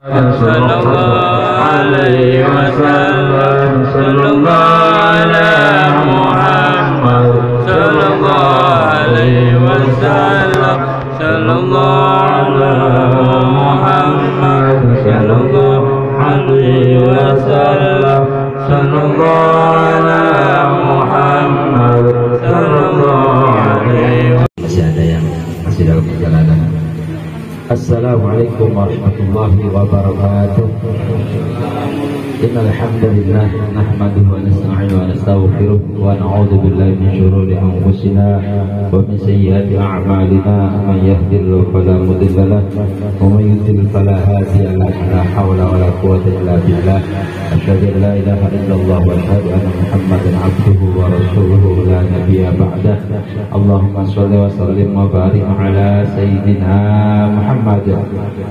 Sallallahu alaihi wasallam. Sallallahu ala Muhammad. Sallallahu alaihi wasallam. Sallallahu ala Muhammad. Sallallahu alaihi wasallam. Sallallahu ala Muhammad. Sallallahu alaihi wasallam. Masih ada yang masih dalam perjalanan. Assalamualaikum warahmatullahi wabarakatuh. Innal hamdalillah nahmaduhu wa nasta'inuhu wa nastaghfiruh wa na'udzu billahi min shururi anfusina wa min sayyiati a'malina. Man yahdihillahu fala mudilla lahu wa man yudlil fala hadiya lahu. La haula wa la quwwata illa billah. Asyhadu an la ilaha illallah wa asyhadu anna Muhammadan 'abduhu wa rasuluhu la nabiyya ba'dah. Allahumma shalli wa sallim wa barik ala sayyidina Muhammad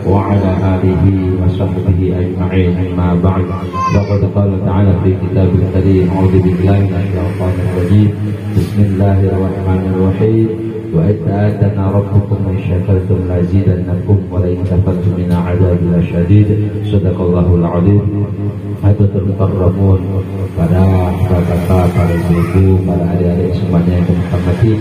wa ala alihi wa sahbihi ajma'in. Amma ba'd. Laqad qala ta'ala fi kitabil karim. A'udzu billahi minasyaitonir rajim. Bismillahirrahmanirrahim. Wa ata'ana rabbukum in syakartum lazidannakum wa la in kafartum min 'adzabi lasyadid. Shadaqallahul 'adzim. Hadirin mukarramun, para bapak-bapak, para ibu-ibu, para adik-adik semuanya yang kami hormati,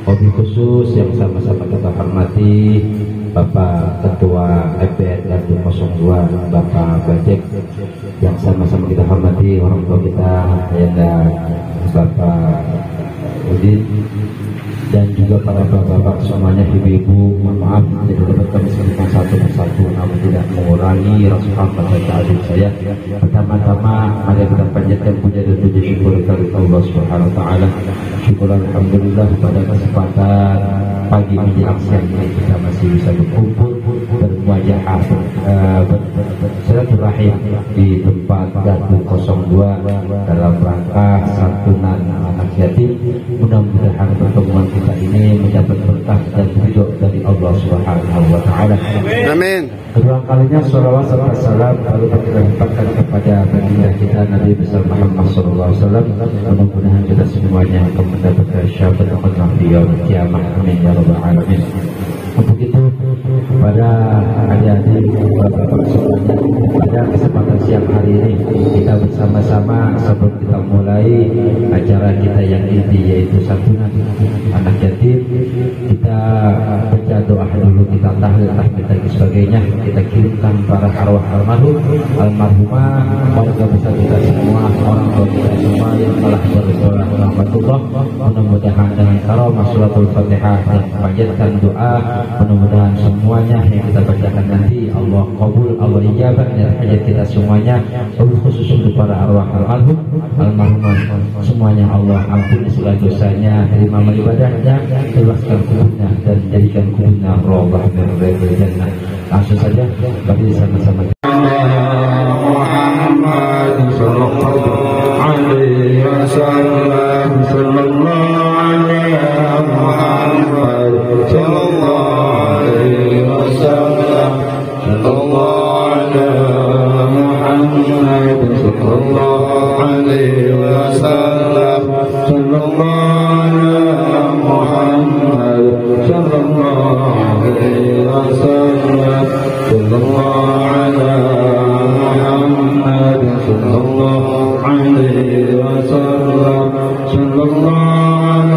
wabil khusus yang sama-sama kita hormati Bapak Ketua MPR RT 02, Bapak Bajek, yang sama-sama kita hormati orang tua kita, Ayanda Bapak Udin, dan juga para bapak-bapak semuanya, ibu-ibu, mohon maaf tidak dapat kami sebutkan satu persatu namun tidak mengurangi rasa hormat dan ta'zim saya. Pertama-tama mari kita panjatkan puja dan puji syukur kepada Allah Subhanahu wa taala. Syukur alhamdulillah pada kesempatan pagi menjelang siang ini kita masih bisa berkumpul bermuajahah silaturahim di tempat Gardu 02 dalam rangka santunan anak yatim. Mudah-mudahan pertemuan kita ini mendapat berkah dan ridho dari Allah Subhanahu wa taala. Amin. Kedua kalinya sholawat serta salam lalu kita limpahkan kepada baginda kita Nabi besar Muhammad sallallahu alaihi wasallam. Mudah-mudahan kita semuanya akan mendapatkan syafaat di yaumil kiamah. Amin ya rabbal alamin. Untuk itu pada adik-adik bapak-bapak semuanya, pada kesempatan siang hari ini kita bersama-sama sebelum kita mulai acara kita yang inti yaitu santunan anak yatim, kita baca doa dulu, kita tahlil tahmid dan sebagainya, kita kirimkan para arwah almarhumah, keluarga besar kita semua, orang tua kita semua yang telah berdoa rahmatullah. Mudah-mudahan dengan karamah suratul Fatihah dan panjatkan doa, mudah-mudahan semuanya yang kita bacakan nanti Allah kabul, Allah ijabah dan hajat kita semuanya, khusus untuk para arwah almarhumah semuanya Allah ampuni segala dosanya, terima ibadahnya, bebaskan kuburnya dan jadikan kuburnya robbah min riyadil jannah. Langsung saja bagi sama-sama Muhammad sallallahu alaihi wasallam. Sallallahu alaihi Muhammad sallallahu alaihi wasallam. Sallallahu ala Muhammad sallallahu alaihi wasallam. Sallallahu ala Muhammad sallallahu alaihi wasallam. Sallallahu ala Muhammad sallallahu alaihi wasallam. Sallallahu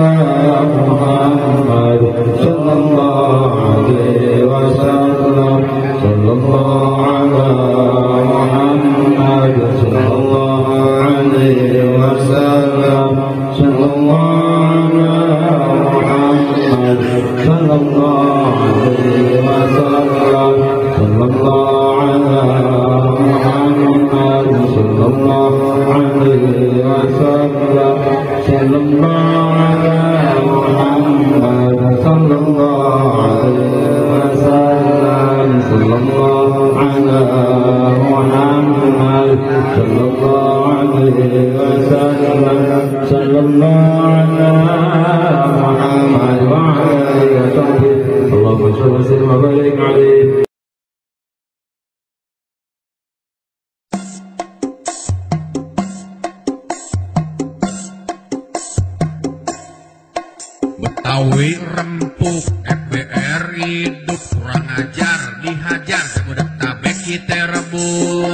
ala Muhammad sallallahu alaihi wasallam. Sallallahu ala Muhammad sallallahu alaihi wasallam. Sallallahu ala Muhammad sallallahu alaihi wasallam. Sallallahu ala Muhammad sallallahu alaihi wasallam. Sallallahu ala Muhammad sallallahu alaihi wasallam. Sallallahu ala Muhammad sallallahu alaihi wasallam. Sallallahu ala Muhammad wa alihi wa sahbihi. Allahumma shalli wa sallim wa barik alaihi. Betawi rempuk, FBR hidup kurang ajar, dihajar semudah tabek kita rebut